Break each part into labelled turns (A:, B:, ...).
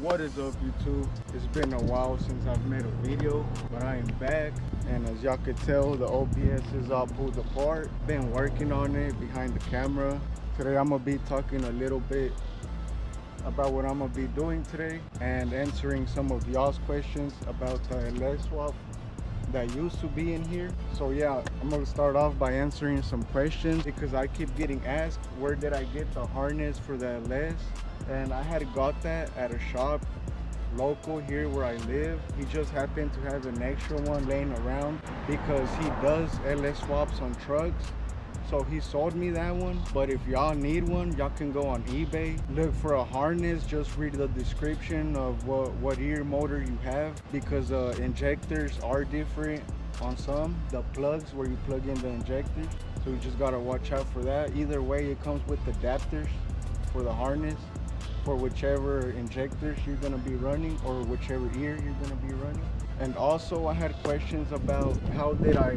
A: What is up, YouTube? It's been a while since I've made a video, but I am back, and as y'all could tell, the OBS is all pulled apart. Been working on it behind the camera. Today I'm gonna be talking a little bit about what I'm gonna be doing today and answering some of y'all's questions about the LS swap that used to be in here. So yeah, I'm gonna start off by answering some questions because I keep getting asked where did I get the harness for the LS, and I had got that at a shop local here where I live. He just happened to have an extra one laying around because he does LS swaps on trucks. So he sold me that one, but if y'all need one, y'all can go on eBay, look for a harness, just read the description of what ear motor you have, because injectors are different on some, the plugs where you plug in the injectors, so you just gotta watch out for that. Either way, it comes with adapters for the harness for whichever injectors you're gonna be running or whichever ear you're gonna be running. And also I had questions about how did I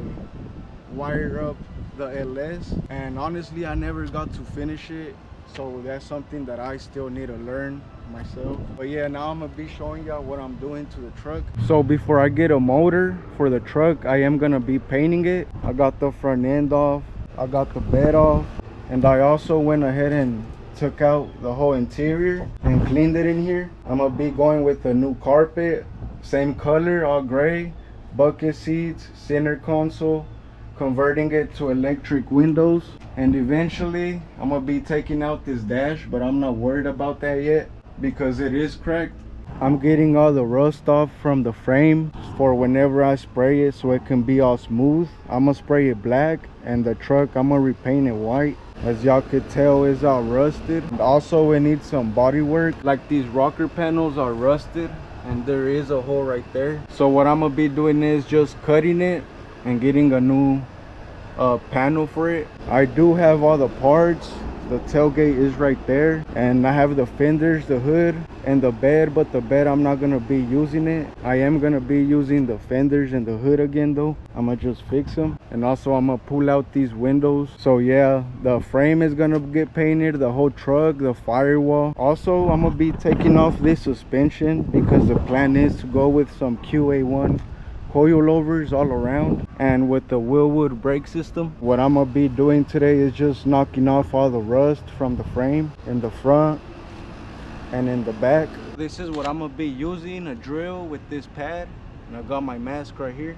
A: wire up the LS, and honestly I never got to finish it, so that's something that I still need to learn myself. But yeah, now I'm gonna be showing y'all what I'm doing to the truck. So before I get a motor for the truck, I am gonna be painting it. I got the front end off, I got the bed off, and I also went ahead and took out the whole interior and cleaned it in here. I'm gonna be going with a new carpet, same color, all gray, bucket seats, center console, converting it to electric windows, and eventually I'm gonna be taking out this dash, but I'm not worried about that yet because it is cracked. I'm getting all the rust off from the frame for whenever I spray it so it can be all smooth. I'm gonna spray it black, and the truck I'm gonna repaint it white. As y'all could tell, it's all rusted. And also it needs some body work, like these rocker panels are rusted and there is a hole right there. So what I'm gonna be doing is just cutting it and getting a new panel for it. I do have all the parts. The tailgate is right there, and I have the fenders, the hood, and the bed, but the bed I'm not gonna be using it. I am gonna be using the fenders and the hood again though. I'm gonna just fix them, and also I'm gonna pull out these windows. So yeah, the frame is gonna get painted, the whole truck, the firewall. Also I'm gonna be taking off this suspension because the plan is to go with some QA1 coilovers all around, and with the Willwood brake system. What I'm gonna be doing today is just knocking off all the rust from the frame in the front and in the back. This is what I'm gonna be using, a drill with this pad, and I got my mask right here.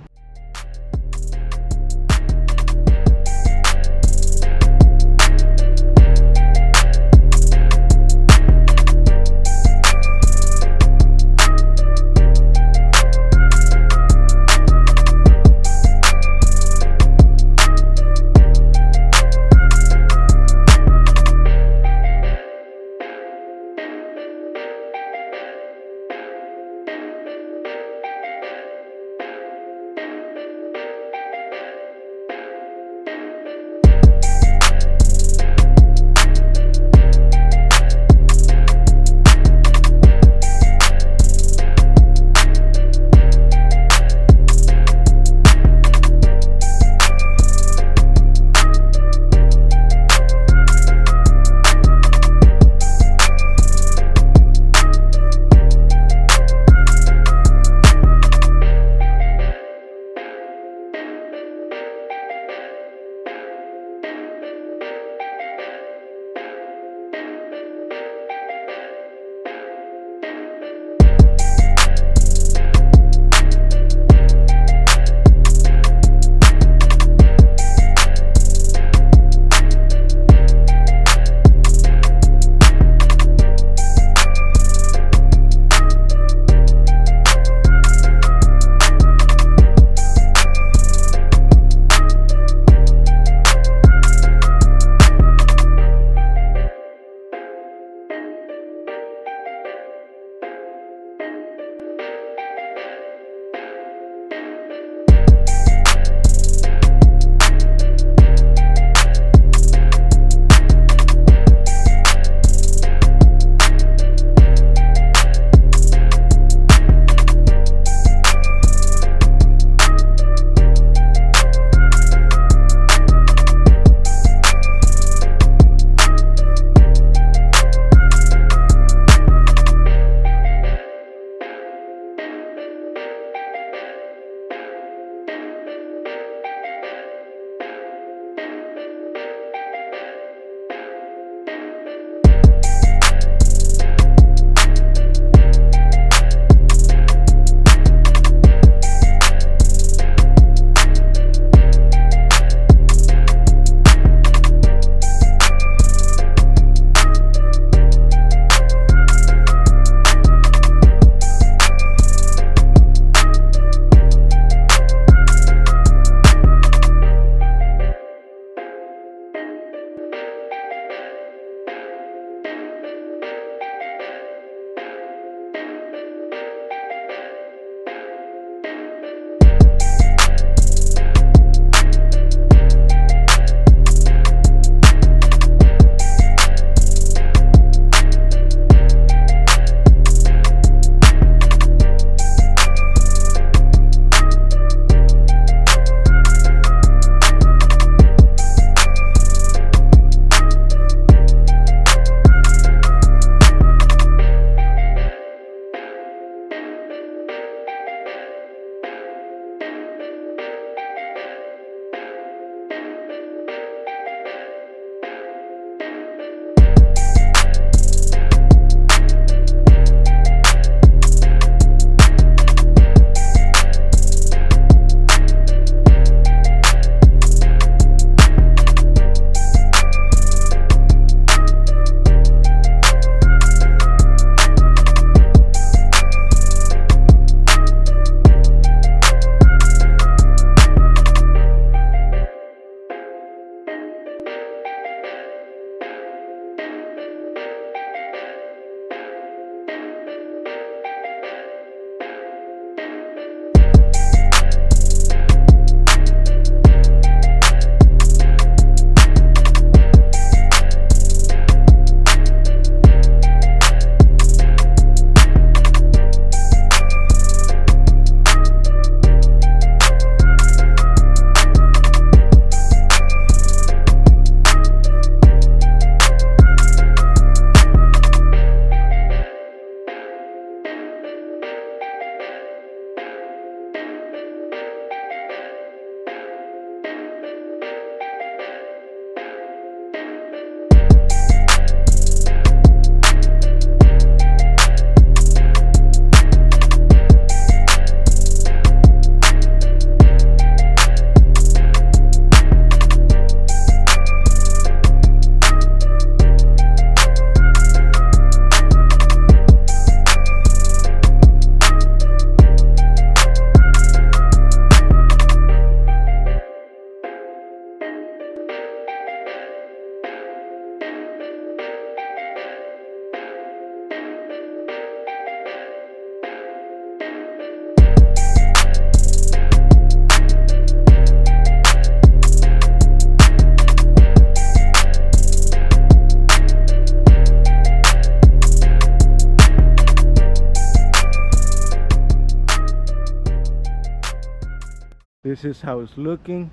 A: This is how it's looking.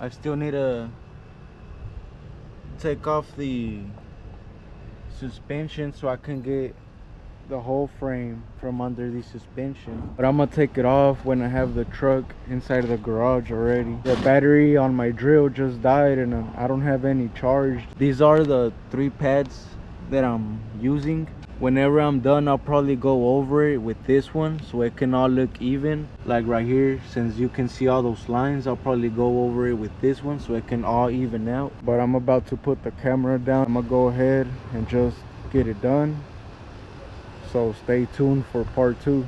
A: I still need to take off the suspension so I can get the whole frame from under the suspension, but I'm gonna take it off when I have the truck inside of the garage already. The battery on my drill just died and I don't have any charged. These are the 3 pads that I'm using. Whenever I'm done, I'll probably go over it with this one so it can all look even. Like right here, since you can see all those lines, I'll probably go over it with this one so it can all even out. But I'm about to put the camera down. I'm gonna go ahead and just get it done. So stay tuned for part 2.